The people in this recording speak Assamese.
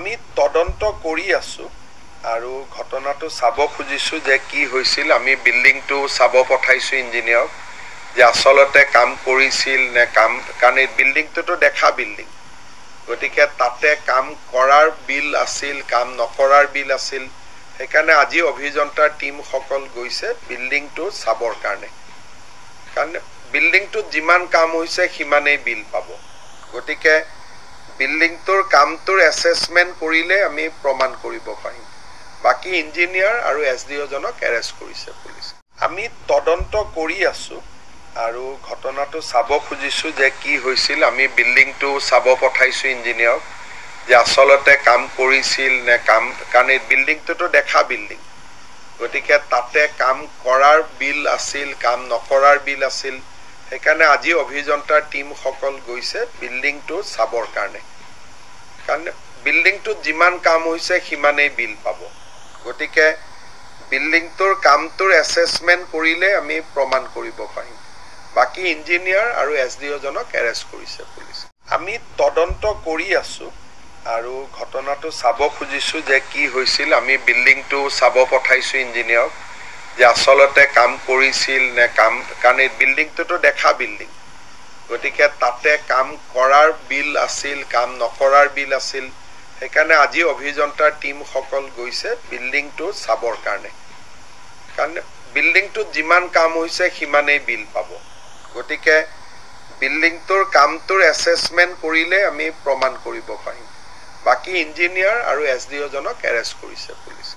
আমি তদন্ত কৰি আছো আৰু ঘটনাটো চাব খুজিছো যে কি হৈছিল আমি বিল্ডিংটো চাব পঠাইছো ইঞ্জিনিয়াৰক যে আসলতে কাম কৰিছিল নে কাম কাৰণ এই বিল্ডিংটোতো দেখা বিল্ডিং গতিকে তাতে কাম কৰাৰ বিল আছিল কাম নকৰাৰ বিল আছিল সেইকাৰণে আজি অভিযন্তাৰ টিম সকল গৈছে বিল্ডিংটো চাবৰ কাৰণে কাৰণ বিল্ডিংটোত যিমান কাম হৈছে সিমানেই বিল পাব গতিকে বিল্ডিংটোৰ কামটোৰ এছেছমেন্ট কৰিলে আমি প্ৰমাণ কৰিব পাৰিম বাকি ইঞ্জিনিয়াৰ আৰু এছডিও জনক এৰেষ্ট কৰিছে পুলিচ আমি তদন্ত কৰি আছো আৰু ঘটনাটো চাব খুজিছো যে কি হৈছিল আমি বিল্ডিংটো চাব পঠাইছো ইঞ্জিনিয়াৰক যে আসলতে কাম কৰিছিল নে কাম কাৰণ এই বিল্ডিংটোতো দেখা বিল্ডিং গতিকে তাতে কাম কৰাৰ বিল আছিল কাম নকৰাৰ বিল আছিল সেইকাৰণে আজি অভিযন্তাৰ টিম সকল গৈছে বিল্ডিংটো চাবৰ কাৰণে কাৰণ বিল্ডিংটোত যিমান কাম হৈছে সিমানেই বিল পাব গতিকে বিল্ডিংটোৰ কামটোৰ এছেছমেন্ট কৰিলে আমি প্ৰমাণ কৰিব পাৰিম বাকি ইঞ্জিনিয়াৰ আৰু এছডিও জনক এৰেষ্ট কৰিছে পুলিচ আমি তদন্ত কৰি আছো আৰু ঘটনাটো চাব খুজিছো যে কি হৈছিল আমি বিল্ডিংটো চাব পঠাইছো ইঞ্জিনিয়াৰক যে আসলতে কাম কৰিছিল নে কাম কাৰণ এই বিল্ডিংটোতো দেখা বিল্ডিং গতিকে তাতে কাম কৰাৰ বিল আছিল কাম নকৰাৰ বিল আছিল সেইকাৰণে আজি অভিযন্তাৰ টিম সকল গৈছে বিল্ডিংটো চাবৰ কাৰণে কাৰণ বিল্ডিংটোত যিমান কাম হৈছে সিমানেই বিল পাব গতিকে বিল্ডিংটোৰ কামটোৰ এছেছমেন্ট কৰিলে আমি প্ৰমাণ কৰিব পাৰিম বাকি ইঞ্জিনিয়াৰ আৰু এছডিও জনক এৰেষ্ট কৰিছে পুলিচ